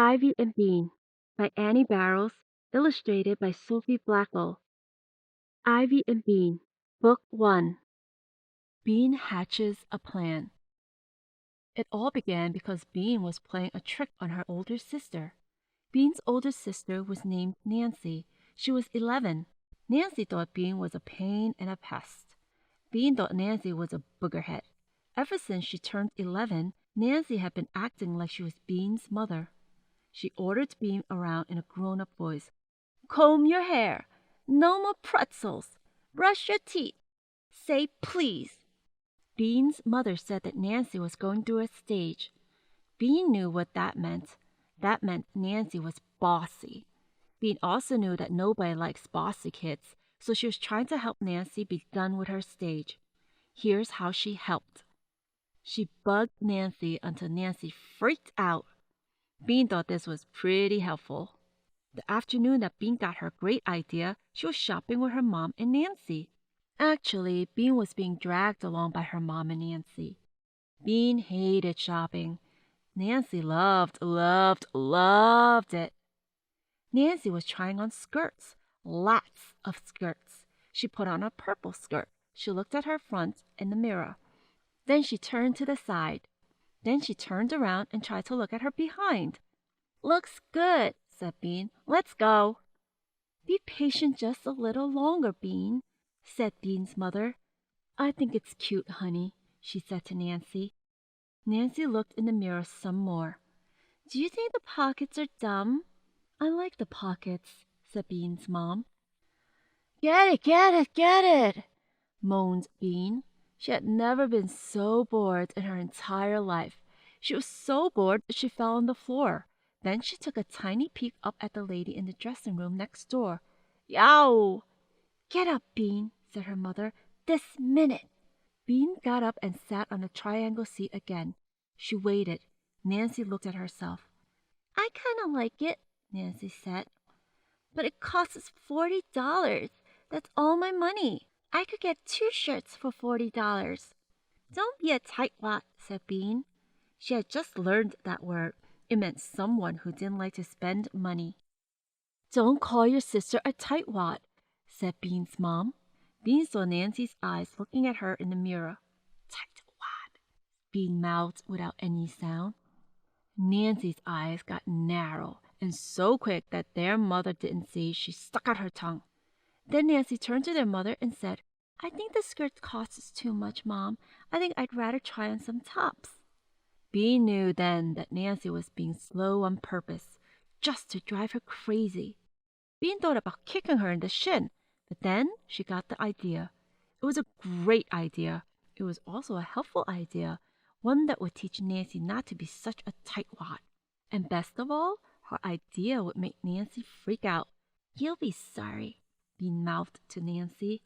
Ivy and Bean by Annie Barrows, illustrated by Sophie Blackall. Ivy and Bean, Book 1. Bean hatches a plan. It all began because Bean was playing a trick on her older sister. Bean's older sister was named Nancy. She was 11. Nancy thought Bean was a pain and a pest. Bean thought Nancy was a boogerhead. Ever since she turned 11, Nancy had been acting like she was Bean's mother. She ordered Bean around in a grown-up voice. Comb your hair. No more pretzels. Brush your teeth. Say please. Bean's mother said that Nancy was going through a stage. Bean knew what that meant. That meant Nancy was bossy. Bean also knew that nobody likes bossy kids, so she was trying to help Nancy be done with her stage. Here's how she helped. She bugged Nancy until Nancy freaked out. Bean thought this was pretty helpful. The afternoon that Bean got her great idea, she was shopping with her mom and Nancy. Actually, Bean was being dragged along by her mom and Nancy. Bean hated shopping. Nancy loved it. Nancy was trying on skirts, lots of skirts. She put on a purple skirt. She looked at her front in the mirror. Then she turned to the side. Then she turned around and tried to look at her behind. Looks good, said Bean. Let's go. Be patient just a little longer, Bean, said Bean's mother. I think it's cute, honey, she said to Nancy. Nancy looked in the mirror some more. Do you think the pockets are dumb? I like the pockets, said Bean's mom. Get it, moaned Bean. She had never been so bored in her entire life. She was so bored that she fell on the floor. Then she took a tiny peek up at the lady in the dressing room next door. Yow! Get up, Bean, said her mother. This minute. Bean got up and sat on the triangle seat again. She waited. Nancy looked at herself. I kind of like it, Nancy said. But it costs $40. That's all my money. I could get 2 shirts for $40. Don't be a tightwad, said Bean. She had just learned that word. It meant someone who didn't like to spend money. Don't call your sister a tightwad, said Bean's mom. Bean saw Nancy's eyes looking at her in the mirror. Tightwad, Bean mouthed without any sound. Nancy's eyes got narrow and so quick that their mother didn't see. She stuck out her tongue. Then Nancy turned to their mother and said, I think the skirt costs too much, Mom. I think I'd rather try on some tops. Bean knew then that Nancy was being slow on purpose, just to drive her crazy. Bean thought about kicking her in the shin, but then she got the idea. It was a great idea. It was also a helpful idea, one that would teach Nancy not to be such a tightwad. And best of all, her idea would make Nancy freak out. You'll be sorry, Bean mouthed to Nancy.